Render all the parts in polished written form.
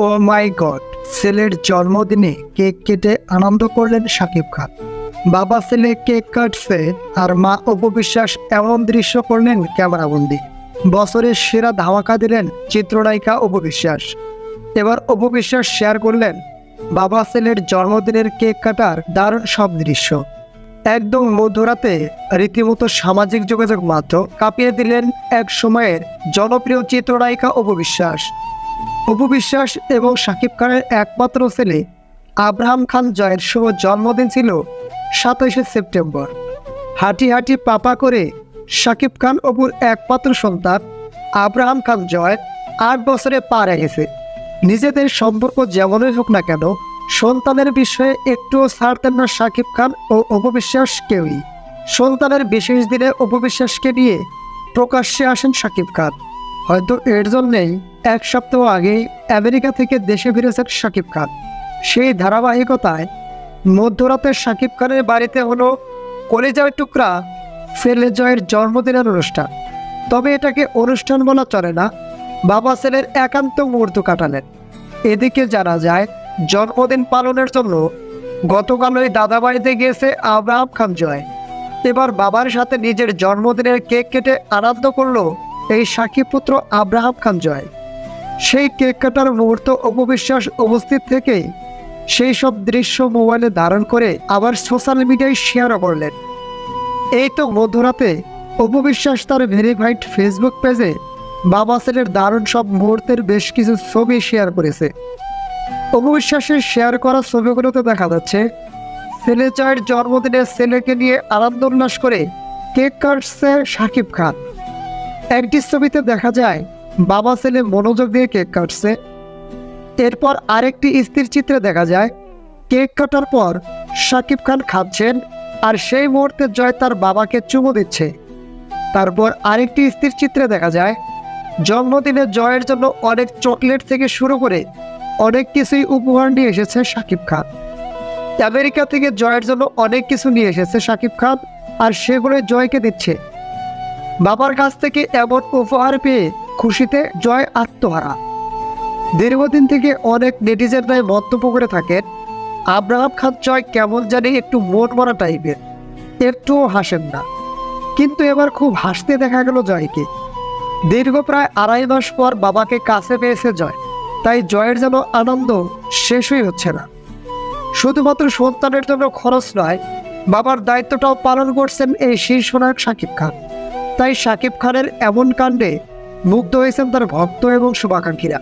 ও মাই god, ছেলের জন্মদিনে cake কেটে আনন্দ করলেন শাকিব খান। বাবা ছেলে কেক কাটছে আর মা অপবিশ্বাস এমন দৃশ্য করলেন ক্যামেরাবন্দি। বছরের সেরা ধামাকা দিলেন চিত্রনায়িকা অপবিশ্বাস। এবার অপবিশ্বাস শেয়ার করলেন বাবা ছেলের জন্মদিনের কেক কাটার দারুণ সব দৃশ্য। একদম মধ্যরাতে রীতিমতো সামাজিক যোগাযোগ মাধ্যম কাঁপিয়ে দিলেন এক সময়ের জনপ্রিয় চিত্রনায়িকা অপবিশ্বাস। অপবিশ্বাস এবং শাকিব খানের একমাত্র ছেলে আব্রাহাম খান জয়ের শুভ জন্মদিন ছিল 27শে সেপ্টেম্বর। হাঁটি হাঁটি পাপা করে শাকিব খান অপুর একমাত্র সন্তান আব্রাহাম খান জয় 8 বছরে পা রেখেছে। নিজেদের সম্পর্ক যেমনই হোক না কেন, সন্তানের বিষয়ে একটুও ছাড়তেন না শাকিব খান ও অপবিশ্বাস কেউই। সন্তানের বিশেষ দিনে অপবিশ্বাসকে নিয়ে প্রকাশ্যে আসেন শাকিব খান। হয়তো এর জন্যেই 1 সপ্তাহ আগেই আমেরিকা থেকে দেশে ফিরেছেন শাকিব খান। সেই ধারাবাহিকতায় মধ্যরাতে শাকিব খানের বাড়িতে হলো কলিজার টুকরা ছেলে জয়ের জন্মদিনের অনুষ্ঠান। তবে এটাকে অনুষ্ঠান বলা চলে না, বাবা ছেলের একান্ত মুহূর্ত কাটালেন। এদিকে জানা যায় জন্মদিন পালনের জন্য গতকালই দাদা বাড়িতে গিয়েছে আব্রাহাম খান জয়। এবার বাবার সাথে নিজের জন্মদিনের কেক কেটে আনন্দ করলো এই শাকিব পুত্র আব্রাহাম খান জয়। সেই কেক কাটার মুহূর্ত অপবিশ্বাস উপস্থিত থেকেই সেই সব দৃশ্য মোবাইলে ধারণ করে আবার সোশ্যাল মিডিয়ায় শেয়ারও করলেন। এই তো মধ্যরাতে অপবিশ্বাস তার ভেরিফাইড ফেসবুক পেজে বাবা ছেলের দারুণ সব মুহূর্তের বেশ কিছু ছবি শেয়ার করেছে। অপবিশ্বাসের শেয়ার করা ছবিগুলোতে দেখা যাচ্ছে ছেলে জয়ের জন্মদিনে ছেলেকে নিয়ে আনন্দ উল্লাস করে কেক কাটছে শাকিব খান। একটি ছবিতে দেখা যায় বাবা ছেলে মনোযোগ দিয়ে কেক কাটছে। এরপর আরেকটি স্থির চিত্রে দেখা যায় কেক কাটার পর শাকিব খান খাচ্ছেন আর সেই মুহূর্তে জয় তার বাবাকে চুমু দিচ্ছে। তারপর আরেকটি স্থির চিত্রে দেখা যায় জন্মদিনে জয়ের জন্য অনেক চকলেট থেকে শুরু করে অনেক কিছুই উপহার নিয়ে এসেছে শাকিব খান। আমেরিকা থেকে জয়ের জন্য অনেক কিছু নিয়ে এসেছে শাকিব খান আর সেগুলো জয়কে দিচ্ছে। বাবার কাছ থেকে এমন উপহার পেয়ে খুশিতে জয় আত্মহারা। দীর্ঘদিন থেকে অনেক নেটিজেনরাই মন্তব্য করে থাকেন আব্রাহাম খান জয় কেমন জানি একটু মন মরা টাইপের, একটুও হাসেন না। কিন্তু এবার খুব হাসতে দেখা গেল জয়কে। দীর্ঘ প্রায় 2.5 মাস পর বাবাকে কাছে পেয়েছে জয়, তাই জয়ের যেন আনন্দ শেষই হচ্ছে না। শুধুমাত্র সন্তানের জন্য খরচ নয়, বাবার দায়িত্বটাও পালন করছেন এই শীর্ষ নায়ক শাকিব খান। তাই শাকিব খানের এমন কাণ্ডে মুগ্ধ হয়েছেন তার ভক্ত এবং শুভাকাঙ্ক্ষীরা।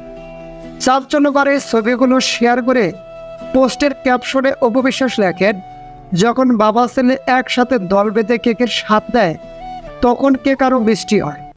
চাঞ্চল্যকর এই ছবিগুলো শেয়ার করে পোস্টের ক্যাপশনে অপবিশ্বাস লেখেন, যখন বাবা ছেলে একসাথে দল বেঁধে কেকের স্বাদ দেয় তখন কেক আরও মিষ্টি হয়।